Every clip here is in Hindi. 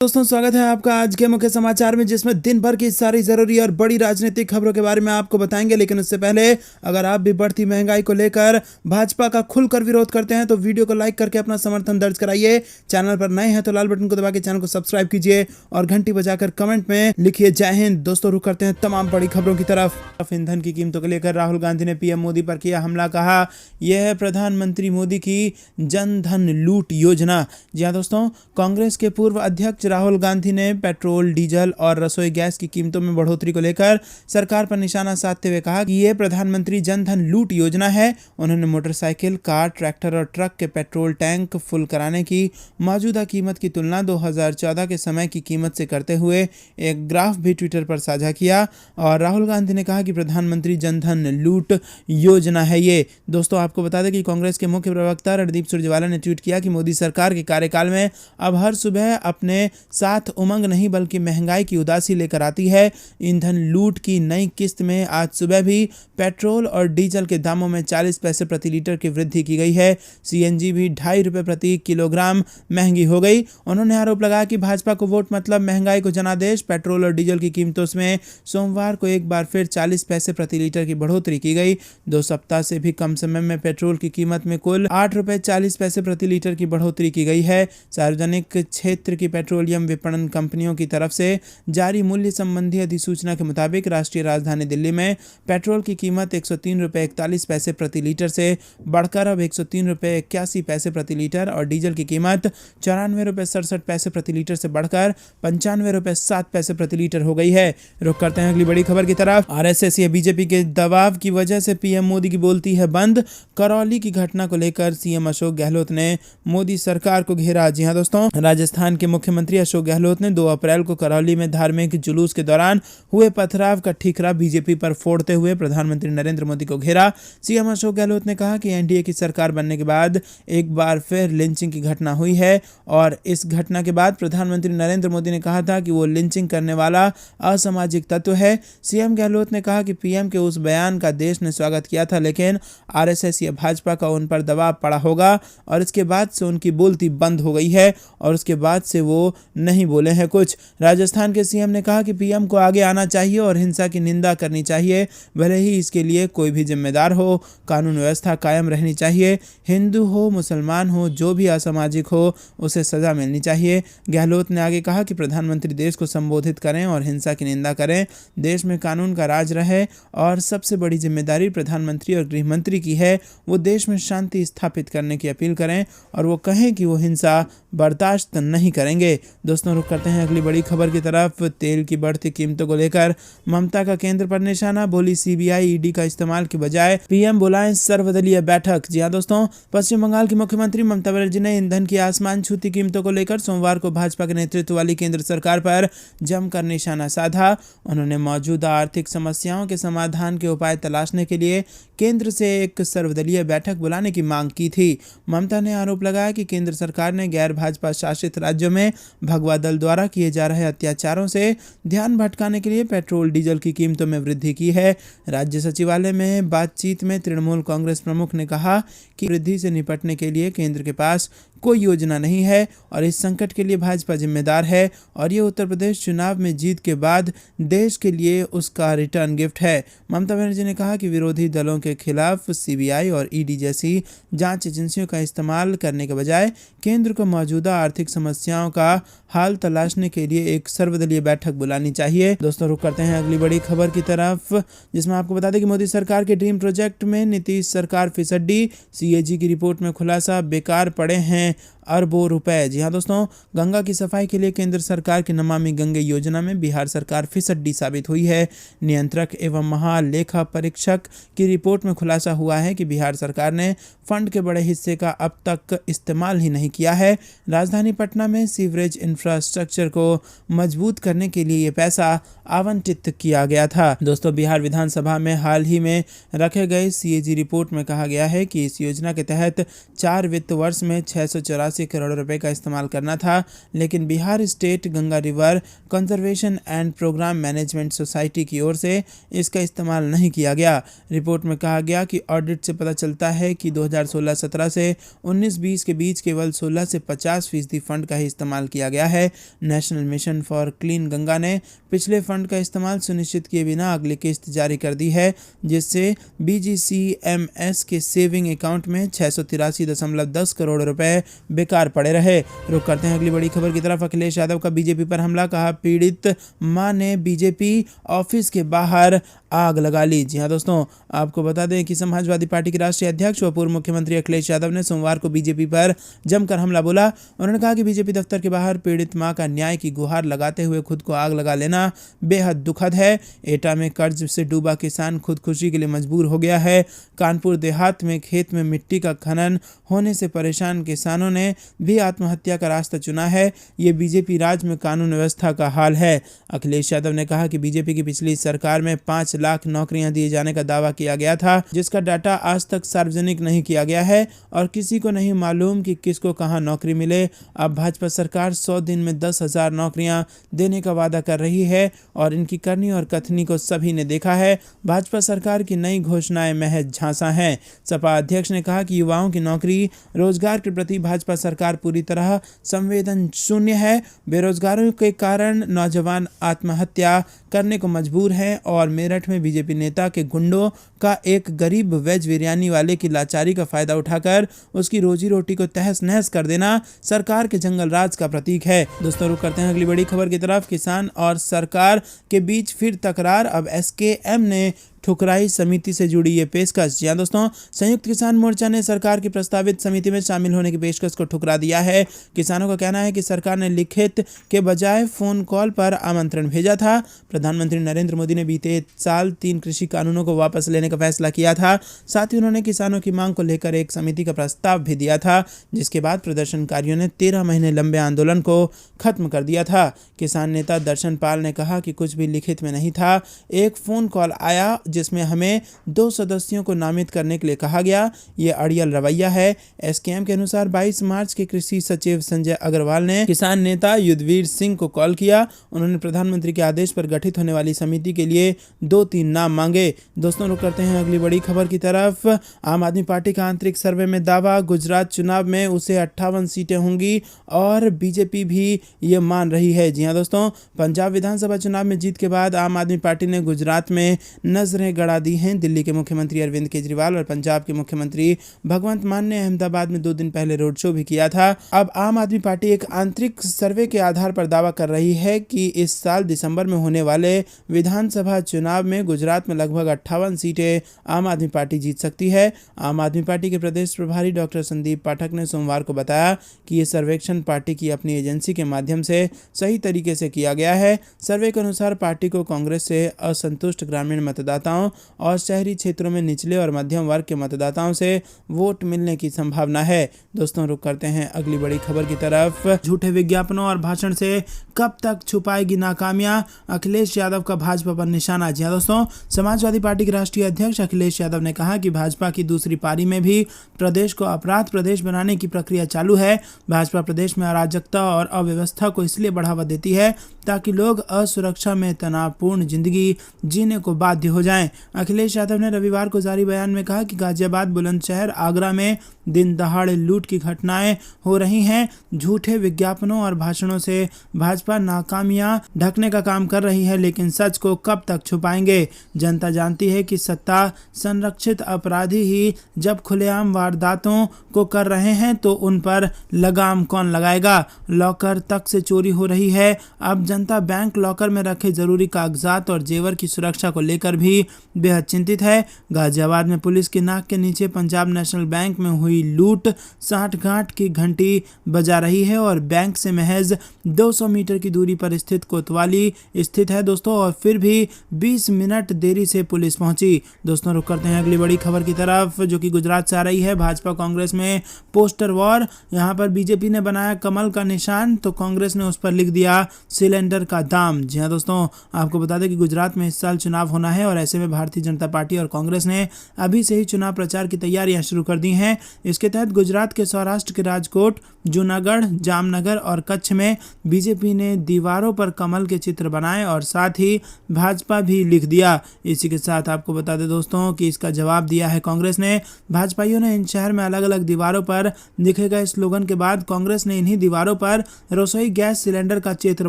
दोस्तों, स्वागत है आपका आज के मुख्य समाचार में, जिसमें दिन भर की सारी जरूरी और बड़ी राजनीतिक खबरों के बारे में आपको बताएंगे। लेकिन उससे पहले अगर आप भी बढ़ती महंगाई को लेकर भाजपा का खुलकर विरोध करते हैं तो वीडियो को लाइक करके अपना समर्थन दर्ज कराइए। चैनल पर नए हैं तो लाल बटन को दबा के चैनल को सब्सक्राइब कीजिए और घंटी बजाकर कमेंट में लिखिए जय हिंद। दोस्तों, रुक करते हैं तमाम बड़ी खबरों की तरफ। ईंधन की कीमतों को लेकर राहुल गांधी ने पीएम मोदी पर किया हमला। कहा यह है प्रधानमंत्री मोदी की जन धन लूट योजना। जी हाँ दोस्तों, कांग्रेस के पूर्व अध्यक्ष राहुल गांधी ने पेट्रोल, डीजल और रसोई गैस की कीमतों में बढ़ोतरी को लेकर सरकार पर निशाना साधते हुए कहा कि यह प्रधानमंत्री जन धन लूट योजना है। उन्होंने मोटरसाइकिल, कार, ट्रैक्टर और ट्रक के पेट्रोल टैंक फुल कराने की मौजूदा कीमत की तुलना 2014 के समय की कीमत से करते हुए एक ग्राफ भी ट्विटर पर साझा किया। और राहुल गांधी ने कहा कि प्रधानमंत्री जन धन लूट योजना है ये। दोस्तों, आपको बता दें कि कांग्रेस के मुख्य प्रवक्ता रणदीप सुरजेवाला ने ट्वीट किया कि मोदी सरकार के कार्यकाल में अब हर सुबह अपने साथ उमंग नहीं बल्कि महंगाई की उदासी लेकर आती है। ईंधन लूट की नई किस्त में आज सुबह भी पेट्रोल और डीजल के दामों में 40 पैसे प्रति लीटर की वृद्धि की गई है। सीएनजी भी 2.5 रुपये प्रति किलोग्राम महंगी हो गई। उन्होंने आरोप लगाया कि भाजपा को वोट मतलब महंगाई को जनादेश। पेट्रोल और डीजल की कीमतों में सोमवार को एक बार फिर 40 पैसे प्रति लीटर की बढ़ोतरी की गई। 2 सप्ताह से भी कम समय में पेट्रोल की कीमत में कुल 8.40 रुपये प्रति लीटर की बढ़ोतरी की गई है। सार्वजनिक क्षेत्र की पेट्रोलियम विपणन कंपनियों की तरफ से जारी मूल्य संबंधी अधिसूचना के मुताबिक राष्ट्रीय राजधानी दिल्ली में पेट्रोल की कीमत 103 रुपये 41 पैसे प्रति लीटर से बढ़कर अब 103 रुपये 81 पैसे प्रति लीटर और डीजल की कीमत 94 रुपये 67 पैसे प्रति लीटर से बढ़कर 95 रुपये 7 पैसे प्रति लीटर हो गई है। रुक करते हैं अगली बड़ी खबर की तरफ। आरएसएस या बीजेपी के दबाव की वजह से पीएम मोदी की बोलती है बंद। करौली की घटना को लेकर सीएम अशोक गहलोत ने मोदी सरकार को घेरा। जी हाँ दोस्तों, राजस्थान के मुख्यमंत्री अशोक गहलोत ने 2 अप्रैल को करौली में धार्मिक जुलूस के दौरान हुए पथराव का ठीकरा बीजेपी पर फोड़ते हुए प्रधानमंत्री नरेंद्र मोदी को घेरा। सीएम अशोक गहलोत ने कहा कि एनडीए की सरकार बनने के बाद एक बार फिर लिंचिंग की घटना हुई है और इस घटना के बाद प्रधानमंत्री नरेंद्र मोदी ने कहा था कि वो लिंचिंग करने वाला असामाजिक तत्व है। सीएम गहलोत ने कहा कि पीएम के उस बयान का देश ने स्वागत किया था, लेकिन आरएसएस या भाजपा का उन पर दबाव पड़ा होगा और इसके बाद से उनकी बोलती बंद हो गई है और उसके बाद से वो नहीं बोले हैं कुछ। राजस्थान के सीएम ने कहा कि पीएम को आगे आना चाहिए और हिंसा की निंदा करनी चाहिए, भले ही इसके लिए कोई भी जिम्मेदार हो। कानून व्यवस्था कायम रहनी चाहिए। हिंदू हो, मुसलमान हो, जो भी असामाजिक हो, उसे सजा मिलनी चाहिए। गहलोत ने आगे कहा कि प्रधानमंत्री देश को संबोधित करें और हिंसा की निंदा करें। देश में कानून का राज रहे और सबसे बड़ी जिम्मेदारी प्रधानमंत्री और गृह मंत्री की है। वो देश में शांति स्थापित करने की अपील करें और वो कहें कि वो हिंसा बर्दाश्त नहीं करेंगे। दोस्तों, रुक करते हैं अगली बड़ी खबर की तरफ। तेल की बढ़ती कीमतों को लेकर ममता का केंद्र पर निशाना। बोली सीबीआई ईडी का इस्तेमाल की बजाय पीएम बुलाएं सर्वदलीय बैठक। जी हां दोस्तों, पश्चिम बंगाल की मुख्यमंत्री ममता बनर्जी ने ईंधन की आसमान छूती कीमतों को लेकर सोमवार को भाजपा के नेतृत्व वाली केंद्र सरकार पर जमकर निशाना साधा। उन्होंने मौजूदा आर्थिक समस्याओं के समाधान के उपाय तलाशने के लिए केंद्र से एक सर्वदलीय बैठक बुलाने की मांग की थी। ममता ने आरोप लगाया कि केंद्र सरकार ने गैर भाजपा शासित राज्यों में भगवा दल द्वारा किए जा रहे अत्याचारों से ध्यान भटकाने के लिए पेट्रोल, डीजल की कीमतों में वृद्धि की है। राज्य सचिवालय में बातचीत में तृणमूल कांग्रेस प्रमुख ने कहा कि वृद्धि से निपटने के लिए केंद्र के पास कोई योजना नहीं है और इस संकट के लिए भाजपा जिम्मेदार है और ये उत्तर प्रदेश चुनाव में जीत के बाद देश के लिए उसका रिटर्न गिफ्ट है। ममता बनर्जी ने कहा कि विरोधी दलों के खिलाफ सीबीआई और ईडी जैसी जांच एजेंसियों का इस्तेमाल करने के बजाय केंद्र को मौजूदा आर्थिक समस्याओं का हाल तलाशने के लिए एक सर्वदलीय बैठक बुलानी चाहिए। दोस्तों, रुक करते हैं अगली बड़ी खबर की तरफ, जिसमें आपको बता दें कि मोदी सरकार के ड्रीम प्रोजेक्ट में नीतीश सरकार फिसड्डी। सीएजी की रिपोर्ट में खुलासा, बेकार पड़े हैं अरबों रुपए। जी हाँ दोस्तों, गंगा की सफाई के लिए केंद्र सरकार की नमामि गंगे योजना में बिहार सरकार फिसड्डी साबित हुई है। नियंत्रक एवं महालेखा परीक्षक की रिपोर्ट में खुलासा हुआ है कि बिहार सरकार ने फंड के बड़े हिस्से का अब तक इस्तेमाल ही नहीं किया है। राजधानी पटना में सीवरेज इंफ्रास्ट्रक्चर को मजबूत करने के लिए ये पैसा आवंटित किया गया था। दोस्तों, बिहार विधानसभा में हाल ही में रखे गए सीएजी रिपोर्ट में कहा गया है कि इस योजना के तहत 4 वित्त वर्ष में 684 करोड़ रुपए का इस्तेमाल करना था, लेकिन Bihar state Ganga river conservation and programme management society की ओर से इसका इस्तेमाल नहीं किया गया। रिपोर्ट में कहा गया कि ऑडिट से पता चलता है कि 2016-17 से 19-20 के बीच केवल 16 से 50% फंड का ही इस्तेमाल किया गया है। National mission for clean Ganga ने पिछले फंड का इस्तेमाल सुनिश्चित किए बिना अगली किस्त जारी कर दी है, जिससे BGCMS के सेविंग अकाउंट में 683.10 करोड़ रुपए बेकार पड़े रहे। रुक करते हैं अगली बड़ी खबर की तरफ। अखिलेश यादव का बीजेपी पर हमला, कहा पीड़ित मां ने बीजेपी ऑफिस के बाहर आग लगा ली। जी हां दोस्तों, आपको बता दें कि समाजवादी पार्टी के राष्ट्रीय अध्यक्ष व पूर्व मुख्यमंत्री अखिलेश यादव ने सोमवार को बीजेपी पर जमकर हमला बोला। उन्होंने कहा कि बीजेपी दफ्तर के बाहर पीड़ित मां का न्याय की गुहार लगाते हुए खुद को आग लगा लेना बेहद दुखद है। एटा में कर्ज से डूबा किसान खुदकुशी के लिए मजबूर हो गया है। कानपुर देहात में खेत में मिट्टी का खनन होने से परेशान किसानों ने भी आत्महत्या का रास्ता चुना है। ये बीजेपी राज में कानून व्यवस्था का हाल है। अखिलेश यादव ने कहा कि बीजेपी की पिछली सरकार में 5 लाख नौकरियां दिए जाने का दावा किया गया था, जिसका डाटा आज तक सार्वजनिक नहीं किया गया है और किसी को नहीं मालूम कि किसको कहां नौकरी मिले। अब भाजपा सरकार 100 दिन में 10,000 नौकरियां देने का वादा कर रही है और इनकी करनी और कथनी को सभी ने देखा है। भाजपा सरकार की नई घोषणाएं महज झांसा हैं। सपा अध्यक्ष ने कहा कि युवाओं की नौकरी रोजगार के प्रति भाजपा सरकार पूरी तरह संवेदन शून्य है। बेरोजगारों के कारण नौजवान आत्महत्या करने को मजबूर हैं और मेरठ में बीजेपी नेता के गुंडों का एक गरीब वेज बिरयानी वाले की लाचारी का फायदा उठाकर उसकी रोजी रोटी को तहस नहस कर देना सरकार के जंगल राज का प्रतीक है। दोस्तों, रुक करते हैं अगली बड़ी खबर की तरफ। किसान और सरकार के बीच फिर तकरार, अब SKM ने ठुकराई समिति से जुड़ी ये पेशकश। जी हां दोस्तों, संयुक्त किसान मोर्चा ने सरकार की प्रस्तावित समिति में शामिल होने की पेशकश को ठुकरा दिया है। किसानों का कहना है कि सरकार ने लिखित के बजाय फोन कॉल पर आमंत्रण भेजा था। प्रधानमंत्री नरेंद्र मोदी ने बीते साल 3 कृषि कानूनों को वापस लेने का फैसला किया था। साथ ही उन्होंने किसानों की मांग को लेकर एक समिति का प्रस्ताव भी दिया था, जिसके बाद प्रदर्शनकारियों ने 13 महीने लंबे आंदोलन को खत्म कर दिया था। किसान नेता दर्शन पाल ने कहा कि कुछ भी लिखित में नहीं था। एक फोन कॉल आया जिसमें हमें 2 सदस्यों को नामित करने के लिए कहा गया। ये अड़ियल रवैया है। SKM के अनुसार 22 मार्च के कृषि सचिव संजय अग्रवाल ने किसान नेता युद्धवीर सिंह को कॉल किया। उन्होंने प्रधानमंत्री के आदेश पर गठित होने वाली समिति के लिए 2-3 नाम मांगे। दोस्तों, रुक करते हैं अगली बड़ी खबर की तरफ। आम आदमी पार्टी का आंतरिक सर्वे में दावा, गुजरात चुनाव में उसे 58 सीटें होंगी और बीजेपी भी ये मान रही है। जी हां दोस्तों, पंजाब विधानसभा चुनाव में जीत के बाद आम आदमी पार्टी ने गुजरात में नजरें गड़ा दी हैं। दिल्ली के मुख्यमंत्री अरविंद केजरीवाल और पंजाब के मुख्यमंत्री भगवंत मान ने अहमदाबाद में 2 दिन पहले रोड शो भी किया था। अब आम आदमी पार्टी एक आंतरिक सर्वे के आधार पर दावा कर रही है कि इस साल दिसंबर में होने वाले विधानसभा चुनाव में गुजरात में लगभग 58 सीटें आम आदमी पार्टी जीत सकती है। आम आदमी पार्टी के प्रदेश प्रभारी डॉक्टर संदीप पाठक ने सोमवार को बताया कि ये सर्वेक्षण पार्टी की अपनी एजेंसी के माध्यम से सही तरीके से किया गया है। सर्वे के अनुसार पार्टी को कांग्रेस से असंतुष्ट ग्रामीण मतदाताओं और शहरी क्षेत्रों में निचले और मध्यम वर्ग के मतदाताओं से वोट मिलने की संभावना है। दोस्तों, रुक करते हैं अगली बड़ी खबर की तरफ। झूठे विज्ञापनों और भाषण से कब तक छुपाएगी नाकामियां, अखिलेश यादव का भाजपा पर निशाना। जी हां दोस्तों, समाजवादी पार्टी के राष्ट्रीय अध्यक्ष अखिलेश यादव ने कहा कि भाजपा की दूसरी पारी में भी प्रदेश को अपराध प्रदेश बनाने की प्रक्रिया चालू है। भाजपा प्रदेश में अराजकता और अव्यवस्था को इसलिए बढ़ावा देती है ताकि लोग असुरक्षा में तनावपूर्ण जिंदगी जीने को बाध्य हो जाएं। अखिलेश यादव ने रविवार को जारी बयान में कहा कि गाजियाबाद, बुलंदशहर, आगरा में दिन दहाड़े लूट की घटनाएं हो रही हैं। झूठे विज्ञापनों और भाषणों से भाजपा नाकामियां ढकने का काम कर रही है, लेकिन सच को कब तक छुपाएंगे। जनता जानती है कि सत्ता संरक्षित अपराधी ही जब खुलेआम वारदातों को कर रहे हैं तो उन पर लगाम कौन लगाएगा। लॉकर तक से चोरी हो रही है। अब जनता बैंक लॉकर में रखे जरूरी कागजात और जेवर की सुरक्षा को लेकर भी बेहद चिंतित है। गाजियाबाद में पुलिस की नाक के नीचे पंजाब नेशनल बैंक में हुई लूट 60 गांठ की घंटी बजा रही है और बैंक से महज 200 मीटर की दूरी पर स्थित कोतवाली स्थित है दोस्तों, और फिर भी 20 मिनट देरी से पुलिस पहुंची। दोस्तों, रुक करते हैं अगली बड़ी खबर की तरफ, जो कि गुजरात से आ रही है। भाजपा कांग्रेस में पोस्टर वॉर। यहां पर बीजेपी ने बनाया कमल का निशान तो कांग्रेस ने उस पर लिख दिया सिलेंडर का दाम। जी हां दोस्तों, आपको बता दें कि गुजरात में इस साल चुनाव होना है और ऐसे में भारतीय जनता पार्टी और कांग्रेस ने अभी से ही चुनाव प्रचार की तैयारियां शुरू कर दी हैं। इसके तहत गुजरात के सौराष्ट्र के राजकोट, जूनागढ़, जामनगर और कच्छ में बीजेपी ने दीवारों पर कमल के चित्र बनाए और साथ ही भाजपा भी लिख दिया। इसी के साथ आपको बता दें दोस्तों कि इसका जवाब दिया है कांग्रेस ने। भाजपाइयों ने इन शहर में अलग अलग दीवारों पर लिखे गए स्लोगन के बाद कांग्रेस ने इन्हीं दीवारों पर रसोई गैस सिलेंडर का चित्र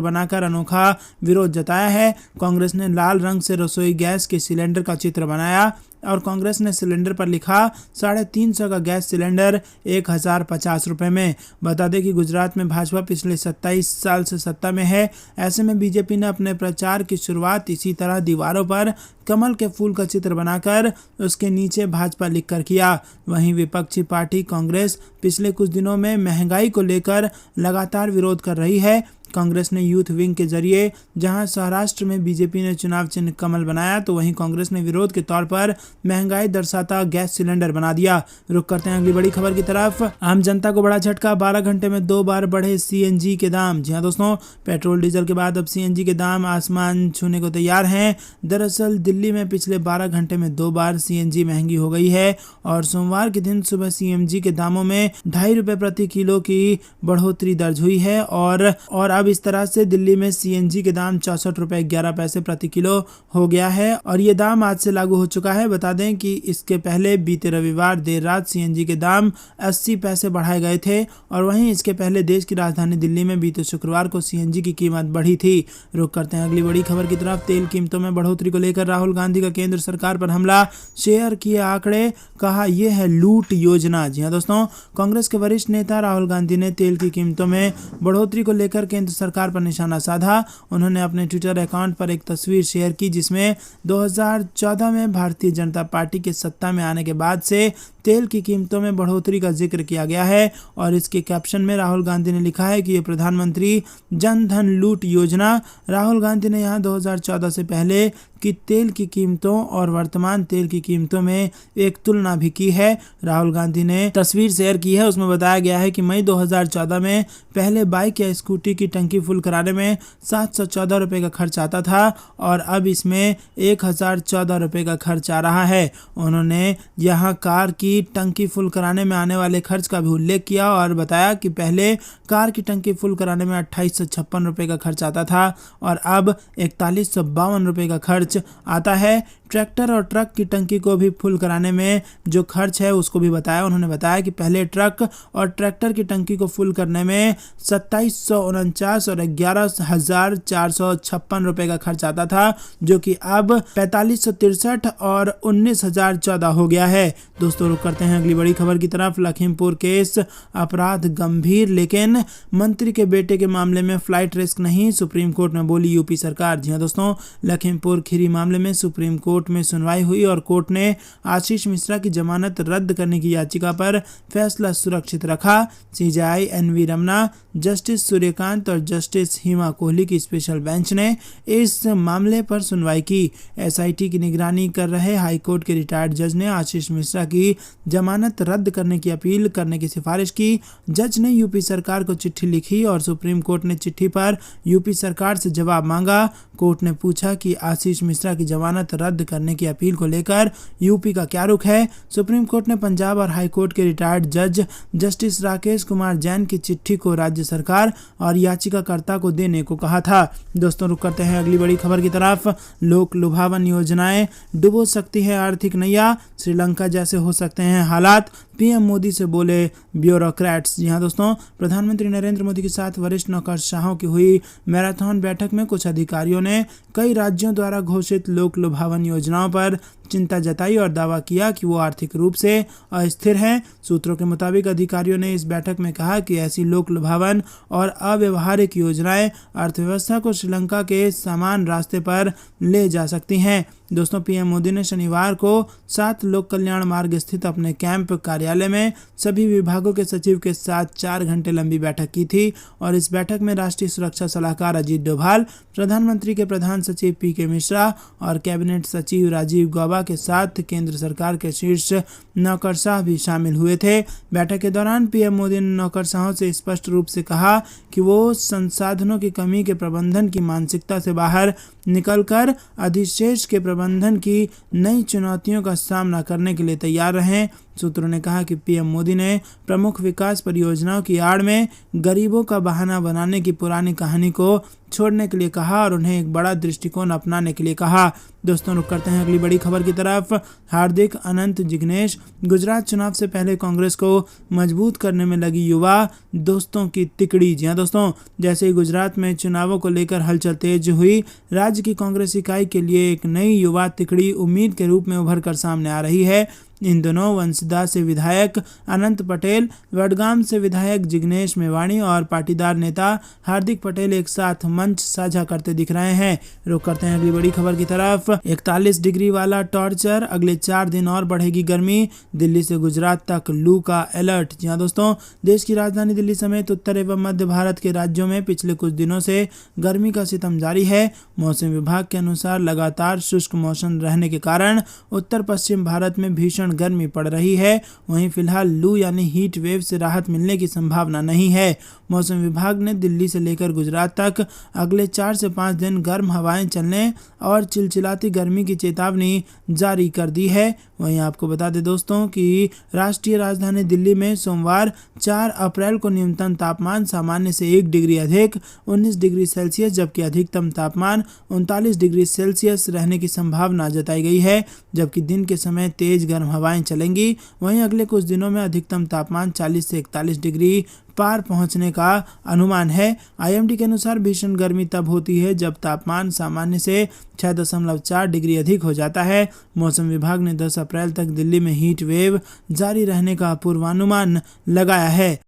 बनाकर अनोखा विरोध जताया है। कांग्रेस ने लाल रंग से रसोई गैस के सिलेंडर का चित्र बनाया और कांग्रेस ने सिलेंडर पर लिखा 350 का गैस सिलेंडर 1050 रुपये में। बता दें कि गुजरात में भाजपा पिछले 27 साल से सत्ता में है। ऐसे में बीजेपी ने अपने प्रचार की शुरुआत इसी तरह दीवारों पर कमल के फूल का चित्र बनाकर उसके नीचे भाजपा लिखकर किया। वहीं विपक्षी पार्टी कांग्रेस पिछले कुछ दिनों में महंगाई को लेकर लगातार विरोध कर रही है। कांग्रेस ने यूथ विंग के जरिए जहां सौराष्ट्र में बीजेपी ने चुनाव चिन्ह कमल बनाया, तो वहीं कांग्रेस ने विरोध के तौर पर महंगाई दर्शाता गैस सिलेंडर बना दिया। रुक करते हैं अगली बड़ी खबर की तरफ। आम जनता को बड़ा झटका, 12 घंटे में 2 बार बढ़े सीएनजी के दाम। जी हां दोस्तों, पेट्रोल डीजल के बाद अब सीएनजी के दाम आसमान छूने को तैयार हैं। दरअसल दिल्ली में पिछले 12 घंटे में 2 बार सीएनजी महंगी हो गई है और सोमवार के दिन सुबह सीएनजी के दामों में 2.5 रुपये प्रति किलो की बढ़ोतरी दर्ज हुई है और अब इस तरह से दिल्ली में सीएनजी के दाम 64 रुपये 11 पैसे प्रति किलो हो गया है और ये दाम आज से लागू हो चुका है। बता दें कि इसके पहले बीते रविवार देर रात सीएनजी के दाम 80 पैसे बढ़ाए गए थे और वहीं इसके पहले देश की राजधानी दिल्ली में बीते शुक्रवार को सीएनजी की कीमत बढ़ी थी। रुक करते हैं अगली बड़ी खबर की तरफ। तेल कीमतों में बढ़ोतरी को लेकर राहुल गांधी का केंद्र सरकार पर हमला, शेयर किए आंकड़े, कहा यह है लूट योजना। जी हां दोस्तों, कांग्रेस के वरिष्ठ नेता राहुल गांधी ने तेल की कीमतों में बढ़ोतरी को लेकर केंद्र सरकार पर निशाना साधा। उन्होंने अपने ट्विटर अकाउंट पर एक तस्वीर शेयर की जिसमें 2014 में भारतीय जनता पार्टी के सत्ता में आने के बाद से तेल की कीमतों में बढ़ोतरी का जिक्र किया गया है और इसके कैप्शन में राहुल गांधी ने लिखा है कि ये प्रधानमंत्री जन धन लूट योजना। राहुल गांधी ने यहाँ 2014 से पहले की तेल की कीमतों और वर्तमान तेल की कीमतों में एक तुलना भी की है। राहुल गांधी ने तस्वीर शेयर की है, उसमें बताया गया है कि मई 2014 में पहले बाइक या स्कूटी की टंकी फुल कराने में 714 रुपये का खर्च आता था और अब इसमें 1014 रुपये का खर्च आ रहा है। उन्होंने यहाँ कार की टंकी फुल कराने में आने वाले खर्च का भी उल्लेख किया और बताया कि पहले कार की टंकी फुल कराने में 2856 रुपये का खर्च आता था और अब 4152 रुपये का खर्च आता है। ट्रैक्टर और ट्रक की टंकी को भी फुल कराने में जो खर्च है उसको भी बताया। उन्होंने बताया कि पहले ट्रक और ट्रैक्टर की टंकी को फुल करने में 2749 और 11,456 रुपये का खर्च आता था, जो कि अब 4563 और 19,014 हो गया है। दोस्तों रुक करते हैं अगली बड़ी खबर की तरफ। लखीमपुर केस, अपराध गंभीर लेकिन मंत्री के बेटे के मामले में फ्लाइट रिस्क नहीं, सुप्रीम कोर्ट में बोली यूपी सरकार। जी हां दोस्तों, लखीमपुर खीरी मामले में सुप्रीम कोर्ट में सुनवाई हुई और कोर्ट ने आशीष मिश्रा की जमानत रद्द करने की याचिका पर फैसला सुरक्षित रखा। CJI NV Ramana, justice Suryakant और जस्टिस हिमा कोहली की स्पेशल बेंच ने इस मामले पर सुनवाई की। एसआईटी की निगरानी कर रहे हाईकोर्ट के रिटायर्ड जज ने आशीष मिश्रा की जमानत रद्द करने की अपील करने की सिफारिश की। जज ने यूपी सरकार को चिट्ठी लिखी और सुप्रीम कोर्ट ने चिट्ठी पर यूपी सरकार से जवाब मांगा। कोर्ट ने पूछा कि आशीष मिश्रा की जमानत रद्द करने की अपील को लेकर यूपी का क्या रुख है। सुप्रीम कोर्ट ने पंजाब और हाई कोर्ट के रिटायर्ड जज जस्टिस राकेश कुमार जैन की चिट्ठी को राज्य सरकार और याचिकाकर्ता को देने को कहा था। दोस्तों रुक करते हैं अगली बड़ी खबर की तरफ। लोक लुभावन योजनाएं डुबो सकती है आर्थिक नैया, श्रीलंका जैसे हो सकते हैं हालात, पीएम मोदी से बोले ब्यूरोक्रेट्स। जी हां दोस्तों, प्रधानमंत्री नरेंद्र मोदी के साथ वरिष्ठ नौकरशाहों की हुई मैराथन बैठक में कुछ अधिकारियों ने कई राज्यों द्वारा घोषित लोक लुभावन योजनाओं पर चिंता जताई और दावा किया कि वो आर्थिक रूप से अस्थिर हैं। सूत्रों के मुताबिक अधिकारियों ने इस बैठक में कहा कि ऐसी लोक लुभावन और अव्यवहारिक योजनाएं अर्थव्यवस्था को श्रीलंका के समान रास्ते पर ले जा सकती हैं। दोस्तों, पीएम मोदी ने शनिवार को 7 लोक कल्याण मार्ग स्थित अपने कैंप कार्यालय में सभी विभागों के सचिव के साथ 4 घंटे लंबी बैठक की थी और इस बैठक में राष्ट्रीय सुरक्षा सलाहकार अजीत डोभाल, प्रधानमंत्री के प्रधान सचिव पीके मिश्रा और कैबिनेट सचिव राजीव गौबा के साथ केंद्र सरकार के शीर्ष नौकरशाह भी शामिल हुए थे। बैठक के दौरान पीएम मोदी ने नौकरशाहों से स्पष्ट रूप से कहा कि वो संसाधनों की कमी के प्रबंधन की मानसिकता से बाहर निकलकर अधिशेष के प्रबंधन की नई चुनौतियों का सामना करने के लिए तैयार रहें। सूत्रों ने कहा कि पीएम मोदी ने प्रमुख विकास परियोजनाओं की आड़ में गरीबों का बहाना बनाने की पुरानी कहानी को छोड़ने के लिए कहा और उन्हें एक बड़ा दृष्टिकोण अपनाने के लिए कहा। दोस्तों, रुक करते हैं अगली बड़ी खबर की तरफ। हार्दिक अनंत जिग्नेश, गुजरात चुनाव से पहले कांग्रेस को मजबूत करने में लगी युवा दोस्तों की तिकड़ी। जी हां दोस्तों, जैसे ही गुजरात में चुनावों को लेकर हलचल तेज हुई, राज्य की कांग्रेस इकाई के लिए एक नई युवा तिकड़ी उम्मीद के रूप में उभर कर सामने आ रही है। इन दोनों वंशदास से विधायक अनंत पटेल, वडगाम से विधायक जिग्नेश मेवाणी और पाटीदार नेता हार्दिक पटेल एक साथ मंच साझा करते दिख रहे हैं। रुक करते हैं अगली बड़ी खबर की तरफ। 41 डिग्री वाला टॉर्चर, अगले 4 दिन और बढ़ेगी गर्मी, दिल्ली से गुजरात तक लू का अलर्ट। जी हां दोस्तों, देश की राजधानी दिल्ली समेत उत्तर एवं मध्य भारत के राज्यों में पिछले कुछ दिनों से गर्मी का सितम जारी है। मौसम विभाग के अनुसार लगातार शुष्क मौसम रहने के कारण उत्तर पश्चिम भारत में भीषण गर्मी पड़ रही है। वहीं फिलहाल लू यानी हीट वेव से राहत मिलने की संभावना नहीं है। मौसम विभाग ने दिल्ली से लेकर गुजरात तक अगले 4 से 5 दिन गर्म हवाएं चलने और चिलचिलाती गर्मी की चेतावनी जारी कर दी है। वहीं आपको बता दें दोस्तों कि राष्ट्रीय राजधानी दिल्ली में सोमवार 4 अप्रैल को न्यूनतम तापमान सामान्य से 1 डिग्री अधिक 19 डिग्री सेल्सियस जबकि अधिकतम तापमान 39 डिग्री सेल्सियस रहने की संभावना जताई गई है। जबकि दिन के समय तेज गर्म हवाएं चलेंगी। वहीं अगले कुछ दिनों में अधिकतम तापमान 40 से 41 डिग्री पार पहुंचने का अनुमान है। आईएमडी के अनुसार भीषण गर्मी तब होती है जब तापमान सामान्य से 6.4 डिग्री अधिक हो जाता है। मौसम विभाग ने 10 अप्रैल तक दिल्ली में हीट वेव जारी रहने का पूर्वानुमान लगाया है।